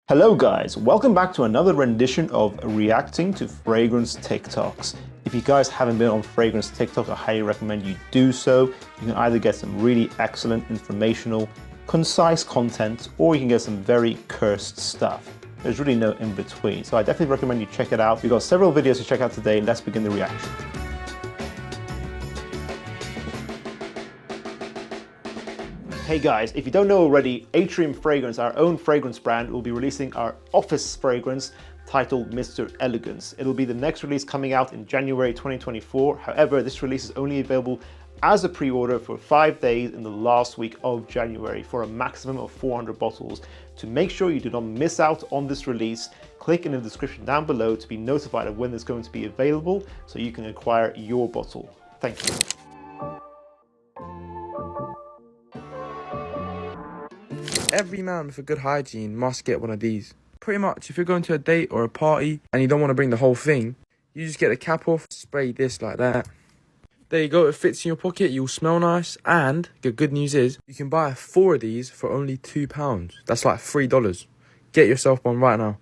Hello guys, welcome back to another rendition of reacting to fragrance TikToks. If you guys haven't been on fragrance TikTok, I highly recommend you do so. You can either get some really excellent, informational, concise content, or you can get some very cursed stuff. There's really no in between, so I definitely recommend you check it out. We've got several videos to check out today. Let's begin the reaction. Hey guys, if you don't know already, Atrium Fragrance, our own fragrance brand, will be releasing our office fragrance titled Mr. Elegance. It'll be the next release coming out in January 2024. However, this release is only available as a pre-order for 5 days in the last week of January for a maximum of 400 bottles. To make sure you do not miss out on this release, click in the description down below to be notified of when it's going to be available so you can acquire your bottle. Thank you. Every man with a good hygiene must get one of these. Pretty much, if you're going to a date or a party and you don't want to bring the whole thing, you just get the cap off, spray this like that. There you go, it fits in your pocket, you'll smell nice, and the good news is, you can buy 4 of these for only £2. That's like $3. Get yourself one right now.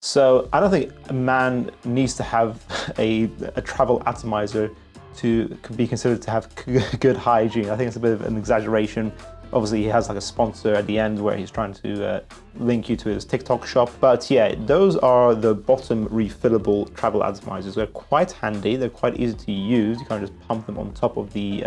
So I don't think a man needs to have a travel atomizer to be considered to have good hygiene. I think it's a bit of an exaggeration. Obviously, he has like a sponsor at the end where he's trying to link you to his TikTok shop. But yeah, those are the bottom refillable travel atomizers. They're quite handy. They're quite easy to use. You kind of just pump them on top of the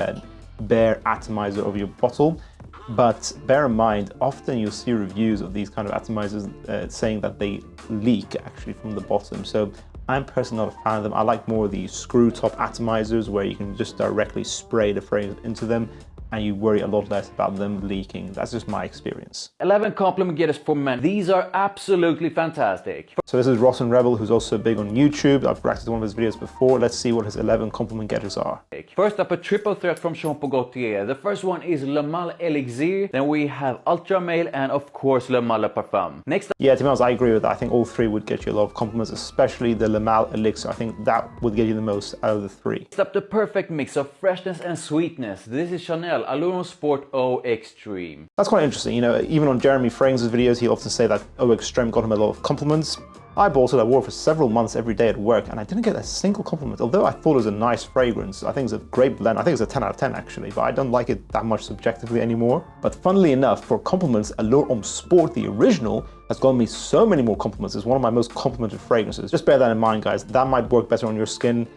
bare atomizer of your bottle. But bear in mind, often you'll see reviews of these kind of atomizers saying that they leak actually from the bottom. So I'm personally not a fan of them. I like more of the screw top atomizers where you can just directly spray the fragrance into them and you worry a lot less about them leaking. That's just my experience. 11 compliment getters for men. These are absolutely fantastic. So this is Ross and Rebel, who's also big on YouTube. I've reacted to one of his videos before. Let's see what his 11 compliment getters are. First up, a triple threat from Gaultier. The first one is Le Male Elixir. Then we have Ultra Male and of course Le Male Parfum. Next up, yeah, to be honest, I agree with that. I think all three would get you a lot of compliments, especially the Le Male Elixir. I think that would get you the most out of the three. Next up, the perfect mix of freshness and sweetness. This is Chanel Allure Sport O Extreme. That's quite interesting. You know, even on Jeremy Frang's videos, he'll often say that O Extreme got him a lot of compliments. I bought it, I wore it for several months every day at work, and I didn't get a single compliment. Although I thought it was a nice fragrance, I think it's a great blend. I think it's a 10 out of 10 actually, but I don't like it that much subjectively anymore. But funnily enough, for compliments, Allure Homme Sport, the original, has gotten me so many more compliments. It's one of my most complimented fragrances. Just bear that in mind, guys. That might work better on your skin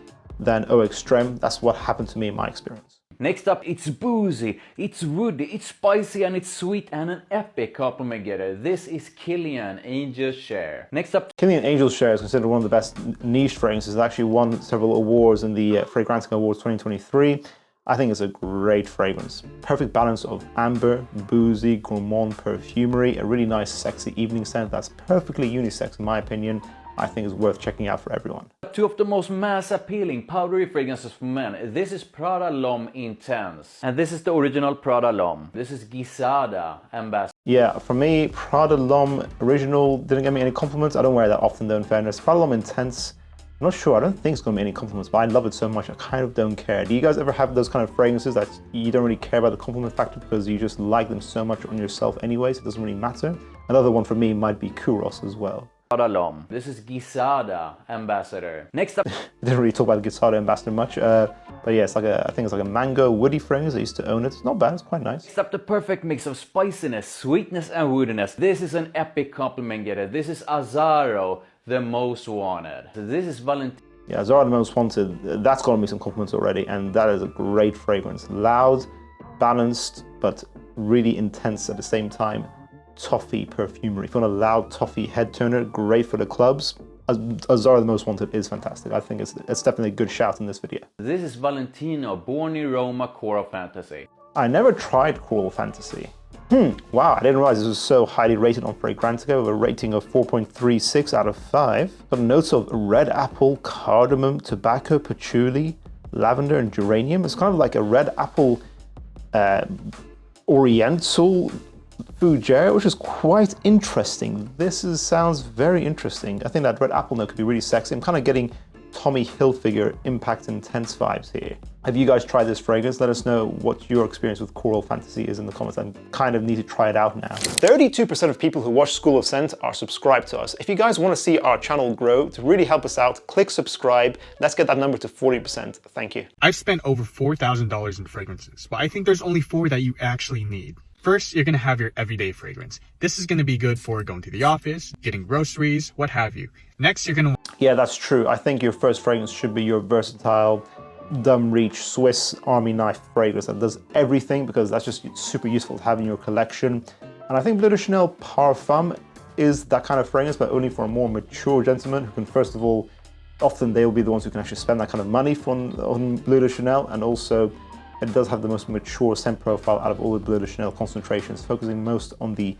than O Extreme. That's what happened to me in my experience. Next up, it's boozy, it's woody, it's spicy and it's sweet and an epic compliment getter. This is Kilian Angel Share. Next up, Kilian Angel Share is considered one of the best niche fragrances. It actually won several awards in the Fragrantica Awards 2023. I think it's a great fragrance. Perfect balance of amber, boozy, gourmand perfumery, a really nice sexy evening scent that's perfectly unisex in my opinion. I think is worth checking out for everyone. Two of the most mass appealing powdery fragrances for men. This is Prada L'Homme Intense. And this is the original Prada L'Homme. This is Gisada Ambassador. Yeah, for me, Prada L'Homme original didn't get me any compliments. I don't wear that often though, in fairness. Prada L'Homme Intense, I'm not sure. I don't think it's going to be any compliments, but I love it so much. I kind of don't care. Do you guys ever have those kind of fragrances that you don't really care about the compliment factor because you just like them so much on yourself anyway, so it doesn't really matter? Another one for me might be Kuros as well. Prada L'Homme. This is Gisada Ambassador. Next up, didn't really talk about the Gisada Ambassador much, but yeah, it's like I think it's like a mango woody fragrance. I used to own it. It's not bad. It's quite nice. Next up, the perfect mix of spiciness, sweetness, and woodiness. This is an epic compliment getter. This is Azzaro, the most wanted. This is Valentina. Yeah, Azzaro, the most wanted. That's gotten me some compliments already, and that is a great fragrance. Loud, balanced, but really intense at the same time. Toffee perfumery. If you want a loud toffee head turner, great for the clubs. Azzaro the Most Wanted is fantastic. I think it's definitely a good shout in this video. This is Valentino Borni Roma Coral Fantasy. I never tried Coral Fantasy. Wow, I didn't realize this was so highly rated on Fragrantica with a rating of 4.36 out of 5. Got notes of red apple, cardamom, tobacco, patchouli, lavender, and geranium. It's kind of like a red apple oriental fougere, which is quite interesting. This sounds very interesting. I think that red apple note could be really sexy. I'm kind of getting Tommy Hilfiger Impact Intense vibes here. Have you guys tried this fragrance? Let us know what your experience with Coral Fantasy is in the comments. I kind of need to try it out now. 32% of people who watch School of Scent are subscribed to us. If you guys want to see our channel grow, to really help us out, click subscribe. Let's get that number to 40%. Thank you. I've spent over $4,000 in fragrances, but I think there's only 4 that you actually need. First, you're going to have your everyday fragrance. This is going to be good for going to the office, getting groceries, what have you. Next, you're going to... Yeah, that's true. I think your first fragrance should be your versatile, dumb reach Swiss Army knife fragrance that does everything, because that's just super useful to have in your collection. And I think Bleu de Chanel Parfum is that kind of fragrance, but only for a more mature gentleman who can, first of all, often they'll be the ones who can actually spend that kind of money on Bleu de Chanel, and also it does have the most mature scent profile out of all the Bleu de Chanel concentrations, focusing most on the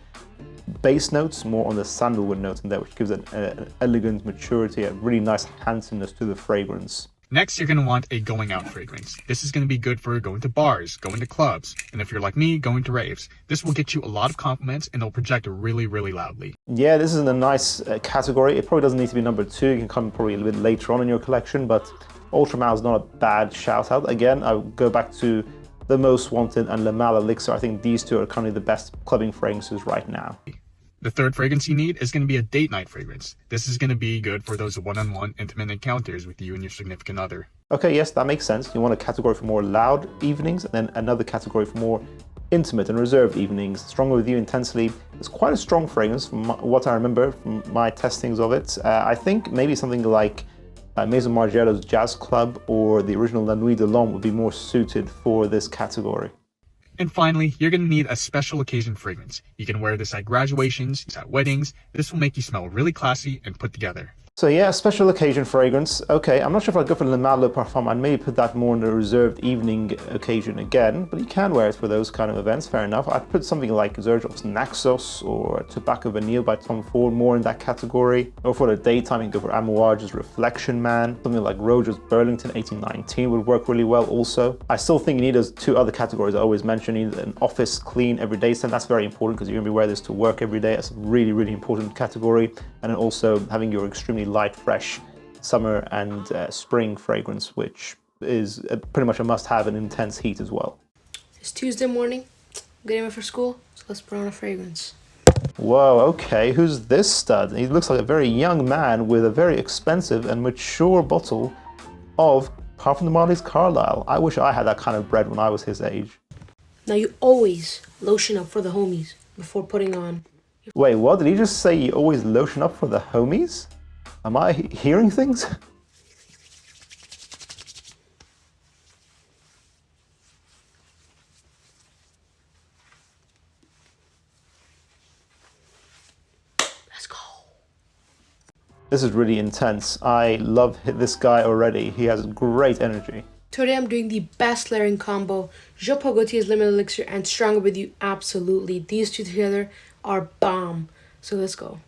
base notes, more on the sandalwood notes in there, which gives it an elegant maturity, a really nice handsomeness to the fragrance. Next, you're going to want a going out fragrance. This is going to be good for going to bars, going to clubs, and if you're like me, going to raves. This will get you a lot of compliments and it'll project really, really loudly. Yeah, this is a nice category. It probably doesn't need to be number 2. You can come probably a little bit later on in your collection, but Ultra Male is not a bad shout out. Again, I would go back to The Most Wanted and Le Male Elixir. I think these two are currently the best clubbing fragrances right now. The third fragrance you need is going to be a date night fragrance. This is going to be good for those one-on-one intimate encounters with you and your significant other. Okay, yes, that makes sense. You want a category for more loud evenings, and then another category for more intimate and reserved evenings. Stronger With You Intensely is quite a strong fragrance from what I remember from my testings of it. I think maybe something like Maison Margiela's Jazz Club or the original La Nuit de l'Homme would be more suited for this category. And finally, you're going to need a special occasion fragrance. You can wear this at graduations, at weddings. This will make you smell really classy and put together. So yeah, special occasion fragrance. Okay, I'm not sure if I'd go for Le Male Parfum. I'd maybe put that more in the reserved evening occasion again, but you can wear it for those kind of events, fair enough. I'd put something like Xerjoff's Naxos or Tobacco Vanille by Tom Ford more in that category. Or for the daytime, you can go for Amouage's Reflection Man. Something like Roger's Burlington 1819 would work really well also. I still think you need those 2 other categories I always mention. You need an office clean everyday scent. That's very important because you're going to be wearing this to work every day. That's a really, really important category. And then also having your extremely light, fresh summer and spring fragrance, which is pretty much a must-have in intense heat as well. It's Tuesday morning, getting ready for school, so let's put on a fragrance. Whoa, okay, who's this stud? He looks like a very young man with a very expensive and mature bottle of Parfum de Marly's Carlisle. I wish I had that kind of bread when I was his age. Now you always lotion up for the homies before putting on. Wait, what? Did he just say you always lotion up for the homies? Am I hearing things? Let's go. This is really intense. I love this guy already. He has great energy. Today I'm doing the best layering combo. Gaultier's Le Male Elixir and Stronger With You, absolutely. These two together are bomb. So let's go.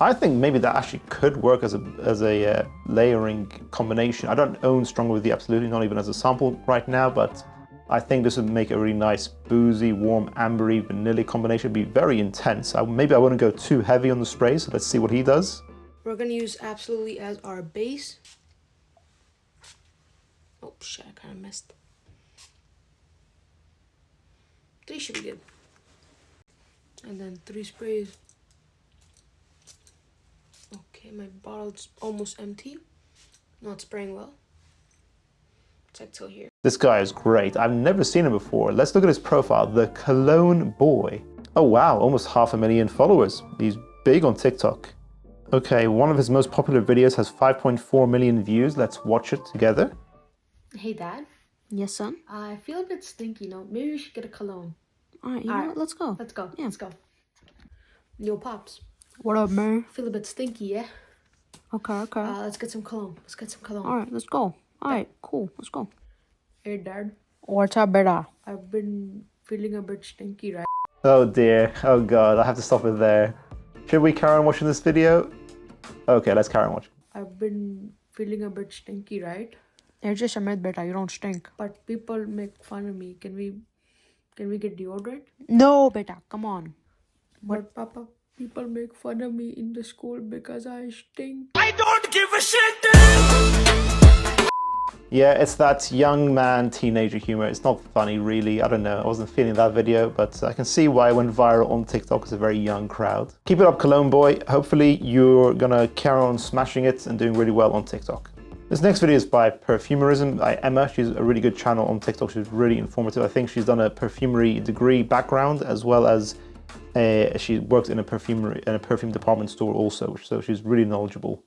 I think maybe that actually could work as a layering combination. I don't own Stronger With You, absolutely, not even as a sample right now, but I think this would make a really nice boozy, warm, ambery, vanilla combination. It'd be very intense. Maybe I wouldn't go too heavy on the spray, so let's see what he does. We're gonna use Absolutely as our base. Oh shit, I kind of missed. 3 should be good. And then 3 sprays. Okay, my bottle's almost empty. Not spraying well. Check till here. This guy is great. I've never seen him before. Let's look at his profile. The Cologne Boy. Oh wow, almost 500,000 followers. He's big on TikTok. Okay, one of his most popular videos has 5.4 million views. Let's watch it together. Hey, Dad. Yes, son? I feel a bit stinky, Maybe we should get a cologne. Alright, you know what? Let's go. Let's go. Yeah. Let's go. Yo, Pops. What up, man? Feel a bit stinky, yeah? Okay. Let's get some cologne. Alright, let's go. Alright, cool. Let's go. Hey, Dad. What's up, brother? I've been feeling a bit stinky, right? Oh dear. Oh god, I have to stop it there. Should we carry on watching this video? Okay, let's carry on watching. I've been feeling a bit stinky, right? You're just a mid, beta. You don't stink. But people make fun of me. Can we get deodorant? No, beta. Come on. But Papa, People make fun of me in the school because I stink. Yeah, it's that young man, teenager humor. It's not funny, really. I don't know. I wasn't feeling that video, but I can see why it went viral on TikTok. It's a very young crowd. Keep it up, Cologne boy. Hopefully you're gonna carry on smashing it and doing really well on TikTok. This next video is by Perfumerism by Emma. She's a really good channel on TikTok. She's really informative. I think she's done a perfumery degree background, as well as she works in a perfume department store also. So she's really knowledgeable.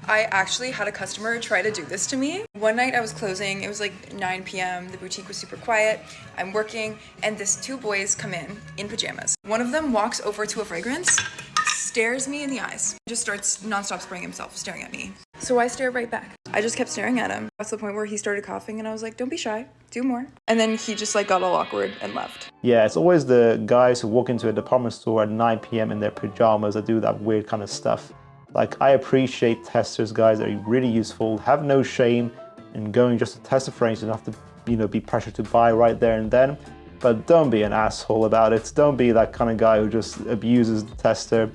I actually had a customer try to do this to me. One night I was closing, it was like 9 p.m, the boutique was super quiet, I'm working, and these two boys come in pajamas. One of them walks over to a fragrance, stares me in the eyes, just starts non-stop spraying himself, staring at me. So I stare right back. I just kept staring at him. That's the point where he started coughing and I was like, don't be shy, do more. And then he just like got all awkward and left. Yeah, it's always the guys who walk into a department store at 9 p.m. in their pajamas that do that weird kind of stuff. Like, I appreciate testers, guys. They're really useful. Have no shame in going just to test a fragrance. You don't have to, be pressured to buy right there and then. But don't be an asshole about it. Don't be that kind of guy who just abuses the tester.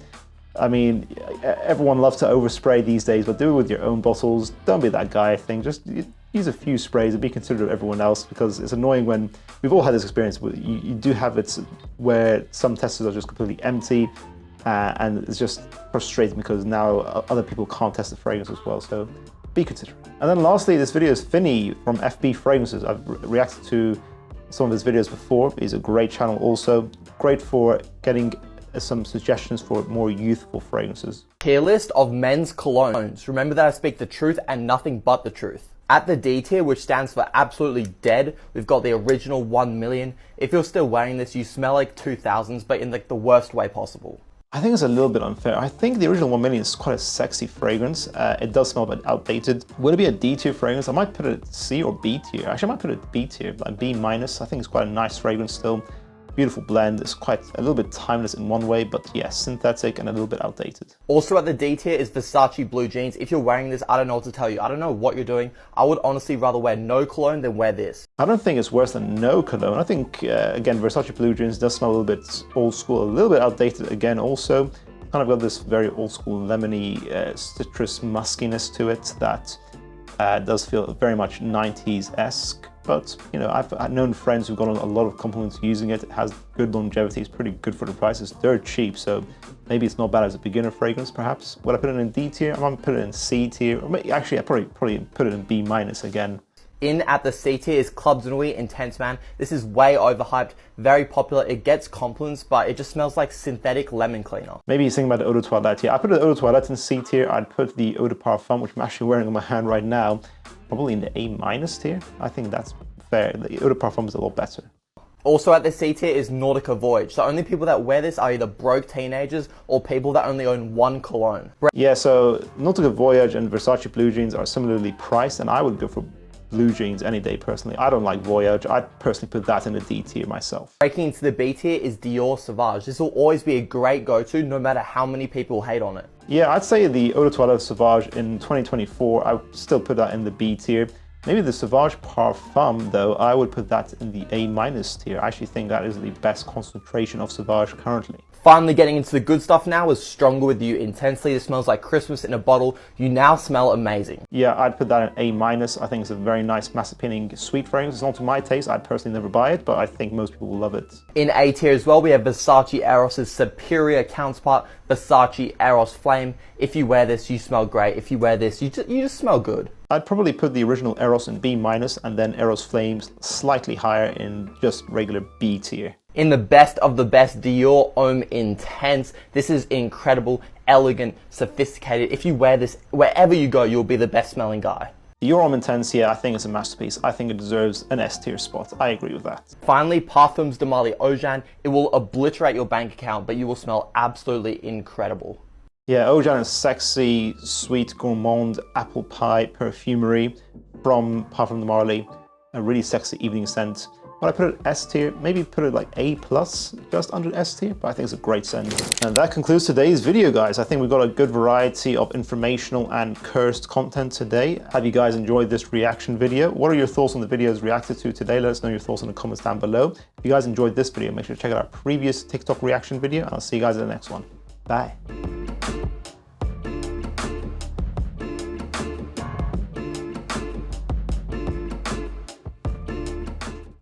I mean, everyone loves to overspray these days, but do it with your own bottles. Don't be that guy, I think. Just use a few sprays and be considerate of everyone else, because it's annoying when we've all had this experience. You do have it where some testers are just completely empty. And it's just frustrating because now other people can't test the fragrance as well, so be considerate. And then lastly, this video is Finney from FB Fragrances. I've reacted to some of his videos before. He's a great channel also, great for getting some suggestions for more youthful fragrances. Tier list of men's colognes. Remember that I speak the truth and nothing but the truth. At the D tier, which stands for absolutely dead, we've got the original 1 million. If you're still wearing this, you smell like 2000s, but in like the worst way possible. I think it's a little bit unfair. I think the original 1 million is quite a sexy fragrance. It does smell a bit outdated. Would it be a D tier fragrance? I might put it C or B tier. Actually, I might put it B tier, like B minus. I think it's quite a nice fragrance still. Beautiful blend. It's quite a little bit timeless in one way, but yes, synthetic and a little bit outdated. Also at the D tier is Versace Blue Jeans. If you're wearing this, I don't know what to tell you. I don't know what you're doing. I would honestly rather wear no cologne than wear this. I don't think it's worse than no cologne. I think, again, Versace Blue Jeans does smell a little bit old school, a little bit outdated again also. Kind of got this very old school lemony citrus muskiness to it that does feel very much 90s-esque. But, I've known friends who've gotten a lot of compliments using it. It has good longevity. It's pretty good for the price. It's dirt cheap, so maybe it's not bad as a beginner fragrance, perhaps. Would I put it in D tier? I might put it in C tier. Or maybe, actually, I'd probably put it in B minus again. In at the C tier is Club Nuit Intense Man. This is way overhyped, very popular. It gets compliments, but it just smells like synthetic lemon cleaner. Maybe you're thinking about the Eau de Toilette here. I put the Eau de Toilette in C tier. I'd put the Eau de Parfum, which I'm actually wearing on my hand right now, probably in the A minus tier. I think that's fair. The Eau de Parfum is a lot better. Also at the C tier is Nautica Voyage. So only people that wear this are either broke teenagers or people that only own one cologne. Yeah, so Nautica Voyage and Versace Blue Jeans are similarly priced, and I would go for Blue Jeans any day personally. I don't like Voyage. I'd personally put that in the D tier myself. Breaking into the B tier is Dior Sauvage. This will always be a great go-to no matter how many people hate on it. Yeah, I'd say the Eau de Toilette Sauvage in 2024, I would still put that in the B tier. Maybe the Sauvage Parfum, though, I would put that in the A minus tier. I actually think that is the best concentration of Sauvage currently. Finally getting into the good stuff now is Stronger With You Intensely. This smells like Christmas in a bottle. You now smell amazing. Yeah, I'd put that in A minus. I think it's a very nice, mass-appealing sweet fragrance. It's not to my taste. I'd personally never buy it, but I think most people will love it. In A tier as well, we have Versace Eros' superior counterpart, Versace Eros Flame. If you wear this, you smell great. If you wear this, you just smell good. I'd probably put the original Eros in B minus and then Eros Flames slightly higher in just regular B tier. In the best of the best, Dior Homme Intense. This is incredible, elegant, sophisticated. If you wear this, wherever you go, you'll be the best smelling guy. Dior Homme Intense, yeah, I think it's a masterpiece. I think it deserves an S tier spot. I agree with that. Finally, Parfums de Oajan. It will obliterate your bank account, but you will smell absolutely incredible. Yeah, Oajan is sexy, sweet, gourmand, apple pie perfumery from Parfum de Marly. A really sexy evening scent. Would I put it S tier? Maybe put it like A+, just under S tier, but I think it's a great scent. And that concludes today's video, guys. I think we've got a good variety of informational and cursed content today. Have you guys enjoyed this reaction video? What are your thoughts on the videos reacted to today? Let us know your thoughts in the comments down below. If you guys enjoyed this video, make sure to check out our previous TikTok reaction video, and I'll see you guys in the next one. Bye.